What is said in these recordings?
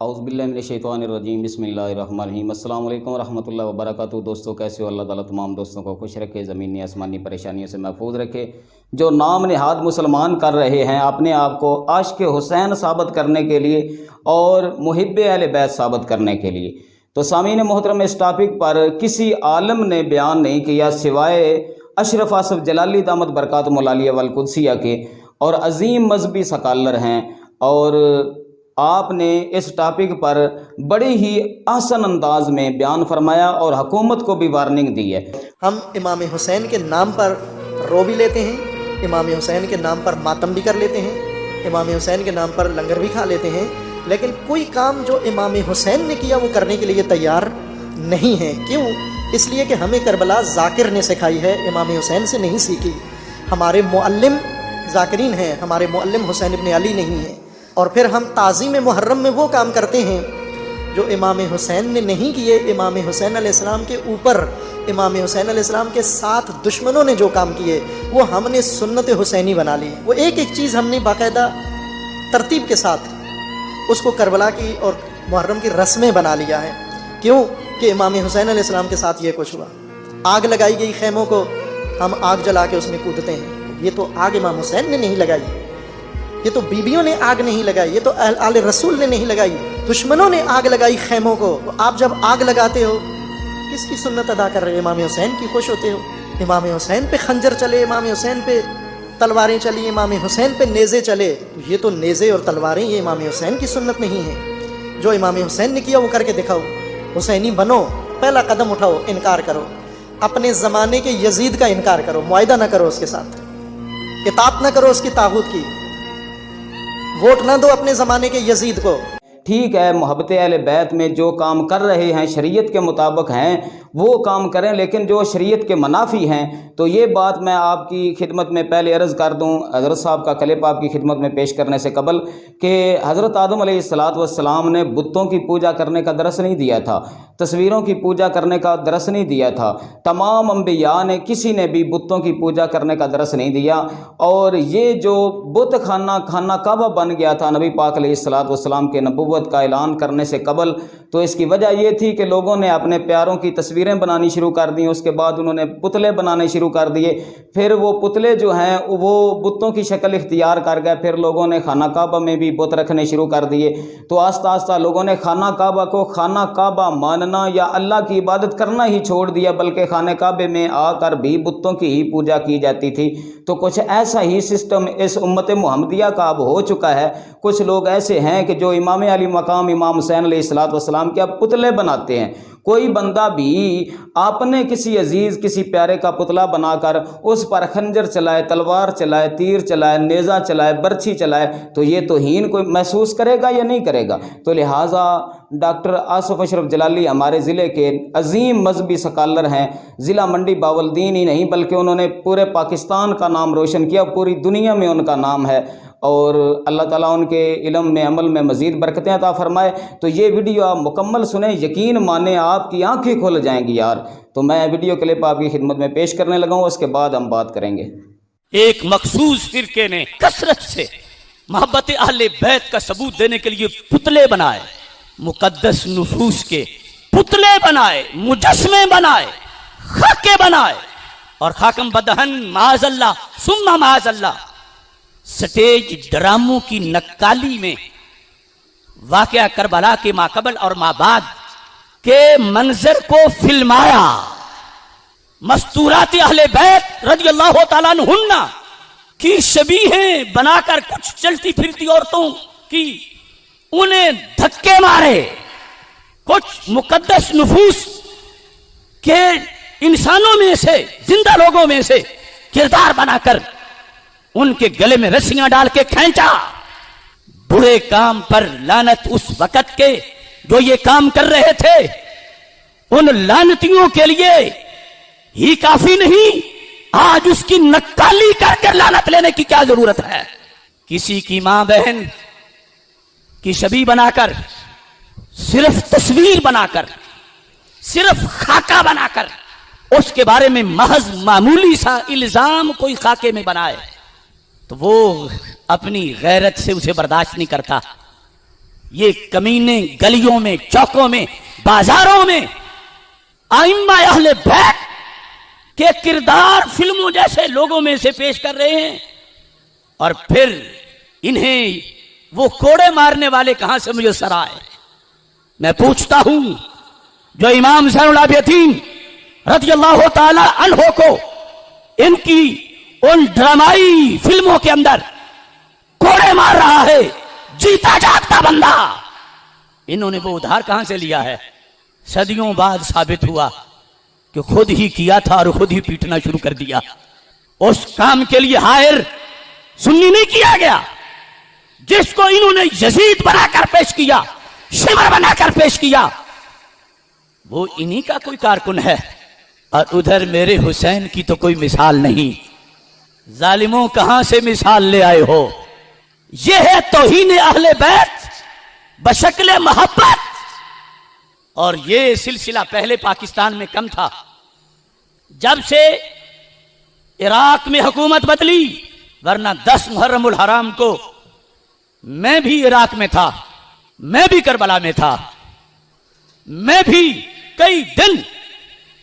औज़ुबिल्लाहिमिनश्शैतानिर्रजीम बिस्मिल्लाहिर्रहमानिर्रहीम अस्सलाम वालेकुम रहमतुल्लाहि व बरकातुहू। दोस्तों कैसे हो? अल्लाह ताला तमाम दोस्तों को खुश रखे, ज़मीनी आसमानी परेशानियों से महफूज रखे। जो नाम निहाद मुसलमान कर रहे हैं अपने आप को आशिक़ हुसैन साबित करने के लिए और मुहिब्बे अहले बैत साबित करने के लिए, तो सामीन मोहतरम इस टॉपिक पर किसी आलम ने बयान नहीं किया सिवाय अशरफ आसफ जलाली दामत बरकातुहुल आलिया वल कुदसिया के, और अजीम मजहबी सकालर हैं। और आपने इस टॉपिक पर बड़े ही आसान अंदाज में बयान फरमाया और हुकूमत को भी वार्निंग दी है। हम इमाम हुसैन के नाम पर रो भी लेते हैं, इमाम हुसैन के नाम पर मातम भी कर लेते हैं, इमाम हुसैन के नाम पर लंगर भी खा लेते हैं, लेकिन कोई काम जो इमाम हुसैन ने किया वो करने के लिए तैयार नहीं है। क्यों? इसलिए कि हमें करबला जाकिर ने सिखाई है, इमाम हुसैन से नहीं सीखी। हमारे मुअल्लिम जाकिरीन हैं, हमारे मुअल्लिम हुसैन इब्न अली नहीं है। और फिर हम ताज़ीम मुहर्रम में वो काम करते हैं जो इमाम हुसैन ने नहीं किए। इमाम हुसैन अलैहिस्सलाम के ऊपर, इमाम हुसैन अलैहिस्सलाम के साथ दुश्मनों ने जो काम किए वो हमने सुन्नत हुसैनी बना ली। वो एक एक चीज़ हमने बाकायदा तरतीब के साथ उसको करबला की और मुहर्रम की रस्में बना लिया है। क्यों? कि इमाम हुसैन अलैहिस्सलाम के साथ ये कुछ हुआ। आग लगाई गई खैमों को, हम आग जला के उसमें कूदते हैं। ये तो आग इमाम हुसैन ने नहीं लगाई, ये तो बीबियों ने आग नहीं लगाई, ये तो आले रसूल ने नहीं लगाई, दुश्मनों ने आग लगाई खैमों को। तो आप जब आग लगाते हो किसकी सुन्नत अदा कर रहे हो? इमाम हुसैन की खुश होते हो। इमाम हुसैन पे खंजर चले, इमाम हुसैन पे तलवारें चली, इमाम हुसैन पे नेज़े चले, तो ये तो नेज़े और तलवारें ये इमाम हुसैन की सुन्नत नहीं है। जो इमाम हुसैन ने किया वो करके दिखाओ, हुसैनी बनो, पहला कदम उठाओ, इनकार करो, अपने ज़माने के यजीद का इनकार करो, मुआयदा ना करो उसके साथ, इताअत ना करो उसकी तागूत की, वोट ना दो अपने ज़माने के यजीद को। ठीक है, मोहब्बत अहले बैत में जो काम कर रहे हैं शरीयत के मुताबिक हैं वो काम करें, लेकिन जो शरीयत के मनाफी हैं तो ये बात मैं आपकी खिदमत में पहले अर्ज़ कर दूं, हज़रत साहब का क्लिप आपकी खिदमत में पेश करने से कबल, कि हज़रत आदम अलैहिस्सलाम ने बुतों की पूजा करने का दरस नहीं दिया था, तस्वीरों की पूजा करने का दरस नहीं दिया था। तमाम अंबिया ने किसी ने भी बुतों की पूजा करने का दरस नहीं दिया। और ये जो बुत खाना काबा बन गया था नबी पाक अलैहिस्सलाम के नबुव्वत का ऐलान करने से कबल, तो इसकी वजह ये थी कि लोगों ने अपने प्यारों की तस्वीरें बनानी शुरू कर दी, उसके बाद उन्होंने पुतले बनाने शुरू कर दिए, फिर वो पुतले जो हैं वो बुतों की शक्ल इख्तियार कर गए, फिर लोगों ने खाना काबा में भी बुत रखने शुरू कर दिए। तो आस्ता आस्ता लोगों ने खाना काबा को खाना काबा मानना या अल्लाह की इबादत करना ही छोड़ दिया, बल्कि खाने काबे में आकर भी बुतों की ही पूजा की जाती थी। तो कुछ ऐसा ही सिस्टम इस उम्मत मुहम्मदिया का अब हो चुका है। कुछ लोग ऐसे हैं कि जो इमाम अली मकाम इमाम हुसैन अलैहिस्सलाम के अब पुतले बनाते हैं। कोई बंदा भी आपने किसी अजीज़ किसी प्यारे का पुतला बनाकर उस पर खंजर चलाए, तलवार चलाए, तीर चलाए, नेज़ा चलाए, बर्छी चलाए, तो ये तौहीन कोई महसूस करेगा या नहीं करेगा? तो लिहाजा डॉक्टर आसफ अशरफ जलाली हमारे ज़िले के अजीम मजहबी सकालर हैं। ज़िला मंडी बावलदीन ही नहीं बल्कि उन्होंने पूरे पाकिस्तान का नाम रोशन किया, पूरी दुनिया में उनका नाम है। और अल्लाह ताला उनके इल्म में अमल में मज़ीद बरकतें अता फरमाए। तो ये वीडियो आप मुकम्मल सुने, यकीन माने आपकी आंखें खुल जाएंगी यार। तो मैं वीडियो क्लिप आपकी खिदमत में पेश करने लगा हूँ, उसके बाद हम बात करेंगे। एक मखसूस फिरके ने कसरत से मोहब्बत अहले बैत का सबूत देने के लिए पुतले बनाए, मुकद्दस नुफूस के पुतले बनाए, मुजस्मे बनाए, खाके बनाए, और खाकम बदहन माज़अल्लाह सुम्मा माज़अल्लाह स्टेज ड्रामों की नक्काली में वाक़या करबला के माकबल और माबाद के मंजर को फिल्माया। मस्तूरात अहले बैत रज़ियल्लाहु ताला अन्हुन्ना की शबीहें बनाकर कुछ चलती फिरती औरतों की उन्हें धक्के मारे, कुछ मुकद्दस नुफूस के इंसानों में से, जिंदा लोगों में से किरदार बनाकर उनके गले में रस्सियां डाल के खींचा। बुरे काम पर लानत उस वक़्त के जो ये काम कर रहे थे, उन लानतियों के लिए ही काफी नहीं, आज उसकी नक्काली करके लानत लेने की क्या जरूरत है? किसी की मां बहन की छवि बनाकर, सिर्फ तस्वीर बनाकर, सिर्फ खाका बनाकर, उसके बारे में महज मामूली सा इल्जाम कोई खाके में बनाए तो वो अपनी गैरत से उसे बर्दाश्त नहीं करता। ये कमीने गलियों में, चौकों में, बाजारों में आइम्मा अहले बैत के किरदार फिल्मों जैसे लोगों में से पेश कर रहे हैं, और फिर इन्हें वो कोड़े मारने वाले कहां से मुयस्सर आए। मैं पूछता हूं, जो इमाम ज़ैनुल आबिदीन रज़ियल्लाहु ताला अन्हो को इनकी उन ड्रामाई फिल्मों के अंदर कोड़े मार रहा है, जीता जागता बंदा, इन्होंने वो उधार कहां से लिया है? सदियों बाद साबित हुआ कि खुद ही किया था और खुद ही पीटना शुरू कर दिया। उस काम के लिए हायर सुन्नी नहीं किया गया जिसको इन्होंने यजीद बनाकर पेश किया, शिमर बनाकर पेश किया, वो इन्हीं का कोई कारकुन है। और उधर मेरे हुसैन की तो कोई मिसाल नहीं। जालिमों कहां से मिसाल ले आए हो? यह है तौहीन अहले बैत बशक्ल मोहब्बत। और यह सिलसिला पहले पाकिस्तान में कम था। जब से इराक में हुकूमत बदली, वरना 10 मुहर्रमुल हराम को मैं भी इराक में था, मैं भी करबला में था, मैं भी कई दिन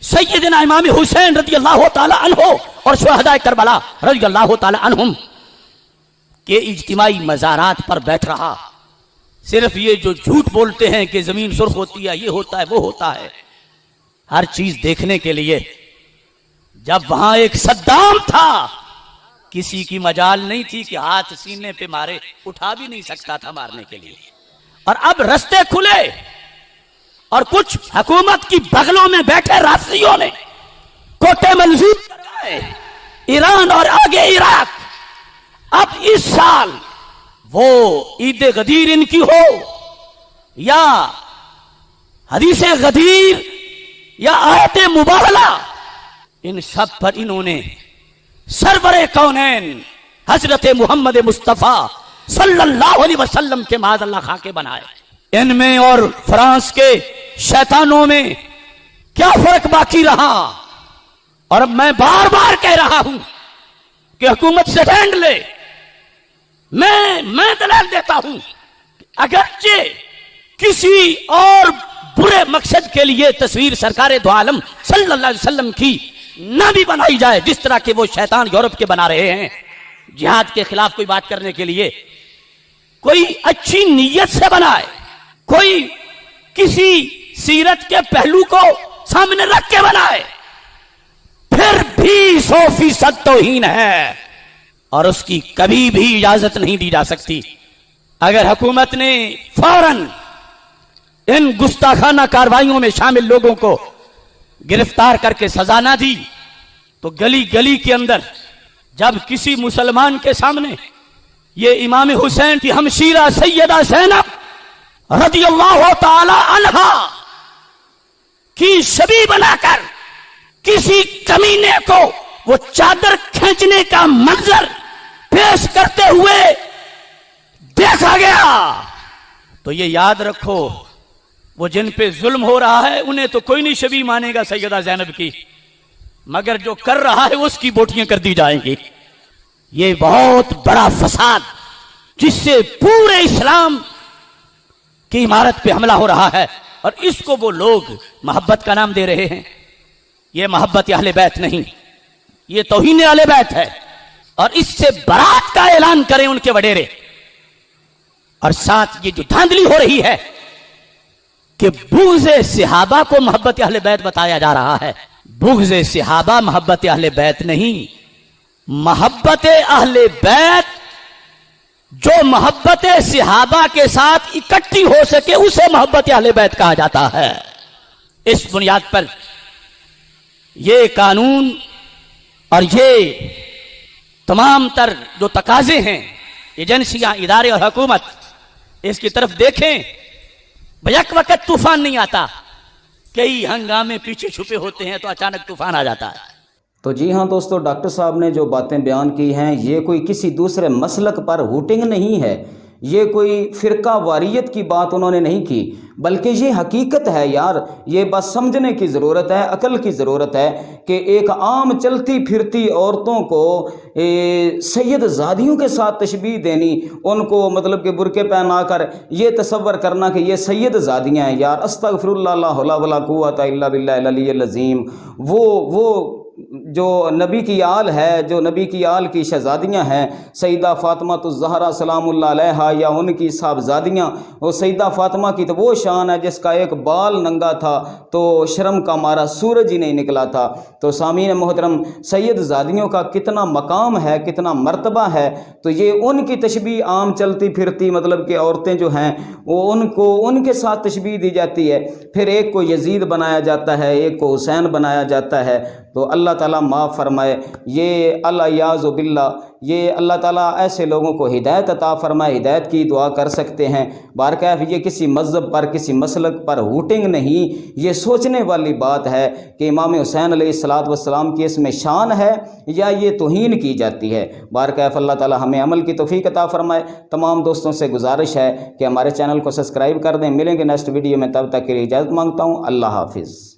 सैयदना इमाम हुसैन रज़ियल्लाहु ताला अन्हो और शुहदाए करबला रज़ियल्लाहु ताला अन्हुम के इज्तिमाई मज़ारात पर बैठ रहा। सिर्फ ये जो झूठ बोलते हैं कि जमीन सुर्ख होती है, ये होता है, वो होता है, हर चीज देखने के लिए। जब वहां एक सद्दाम था, किसी की मजाल नहीं थी कि हाथ सीने पे मारे, उठा भी नहीं सकता था मारने के लिए। और अब रास्ते खुले और कुछ हुकूमत की बगलों में बैठे राष्ट्रियों ने कोटे मंजूर करवाए, ईरान और आगे इराक। अब इस साल वो ईद गदीर इनकी हो या हदीस गदीर या आयत मुबाहला, इन सब पर इन्होंने सरवरे कौनैन हजरत मोहम्मद मुस्तफा सल्लल्लाहु अलैहि वसल्लम के माज़अल्लाह खाके बनाए। इनमें और फ्रांस के शैतानों में क्या फर्क बाकी रहा? और अब मैं बार बार कह रहा हूं कि हुकूमत से स्टैंड ले। मैं दलाल देता हूं, अगरचे किसी और बुरे मकसद के लिए तस्वीर सरकार दो आलम सल्लल्लाहु अलैहि वसल्लम की न भी बनाई जाए, जिस तरह के वो शैतान यूरोप के बना रहे हैं, जिहाद के खिलाफ कोई बात करने के लिए, कोई अच्छी नीयत से बनाए, कोई किसी सीरत के पहलू को सामने रख के बनाए, फिर भी 100% तौहीन है और उसकी कभी भी इजाजत नहीं दी जा सकती। अगर हुकूमत ने फौरन इन गुस्ताखाना कार्रवाइयों में शामिल लोगों को गिरफ्तार करके सजा ना दी, तो गली गली के अंदर जब किसी मुसलमान के सामने ये इमाम हुसैन की हमशीरा सैयदा ज़ैनब रज़ियल्लाहु ताला अन्हा की छवि बनाकर किसी कमीने को वो चादर खींचने का मंजर पेश करते हुए देखा गया, तो ये याद रखो, वो जिन पे जुल्म हो रहा है उन्हें तो कोई नहीं शबी मानेगा सैयदा ज़ैनब की, मगर जो कर रहा है उसकी बोटियां कर दी जाएंगी। ये बहुत बड़ा फसाद जिससे पूरे इस्लाम की इमारत पे हमला हो रहा है, और इसको वो लोग मोहब्बत का नाम दे रहे हैं। ये मोहब्बत अहले बैत नहीं, ये तौहीन अहले बैत है। और इससे बरात का ऐलान करें उनके वडेरे, और साथ ये जो धांधली हो रही है कि बुग़्ज़े सहाबा को मोहब्बत अहले बैत बताया जा रहा है। बुग़्ज़े सहाबा मोहब्बत अहले बैत नहीं, मोहब्बत अहले बैत जो मोहब्बत सहाबा के साथ इकट्ठी हो सके उसे मोहब्बत अहले बैत कहा जाता है। इस बुनियाद पर ये कानून और ये तमाम तर जो तकाजे हैं, एजेंसियां, इदारे और हुकूमत इसकी तरफ देखें। बैक वक्त तूफान नहीं आता, कई हंगामे पीछे छुपे होते हैं तो अचानक तूफान आ जाता है। तो जी हाँ दोस्तों, डॉक्टर साहब ने जो बातें बयान की हैं, ये कोई किसी दूसरे मसलक पर हुटिंग नहीं है, ये कोई फ़िरका वारियत की बात उन्होंने नहीं की, बल्कि ये हकीकत है यार, ये बस समझने की ज़रूरत है, अकल की ज़रूरत है कि एक आम चलती फिरती औरतों को सैयद ज़ादियों के साथ तशबीह देनी, उनको मतलब कि बुरके पहना कर ये तसव्वुर करना कि ये सैयद ज़ादियाँ हैं। यार अस्तगफिरुल्लाह ला हौला वला कुव्वता इल्ला बिल्लाहिल अलिय्यिल अज़ीम। वो जो नबी की आल है, जो नबी की आल की शहज़ादियाँ हैं, सईदा फ़ातिमातुज़ ज़हरा सलामुल्लाह अलैहा या उनकी साहबज़ादियाँ, वो सईदा फ़ातिमा की तो वो शान है जिसका एक बाल नंगा था तो शर्म का मारा सूरज ही नहीं निकला था। तो सामीन मोहतरम, सैयद ज़ादियों का कितना मकाम है, कितना मर्तबा है। तो ये उनकी तशबीह आम चलती फिरती मतलब कि औरतें जो हैं वो उनको उनके साथ तशबीह दी जाती है। फिर एक को यजीद बनाया जाता है, एक को हुसैन बनाया जाता है। तो अल्लाह ताला माफ़ फरमाए। ये अल्लायाज़ु बिल्ला, ये अल्लाह ताला ऐसे लोगों को हिदायत अता फरमाए, हिदायत की दुआ कर सकते हैं। बारकैफ ये किसी मज़हब पर, किसी मसलक पर हूटिंग नहीं, ये सोचने वाली बात है कि इमाम हुसैन अलैहिस्सलातु वस्सलाम की इसमें शान है या ये तौहीन की जाती है। बारकैफ अल्लाह ताला हमें अमल की तौफीक अता फरमाए। तमाम दोस्तों से गुजारिश है कि हमारे चैनल को सब्सक्राइब कर दें। मिलेंगे नेक्स्ट वीडियो में, तब तक के लिए इजाज़त मांगता हूँ। अल्लाह हाफिज़।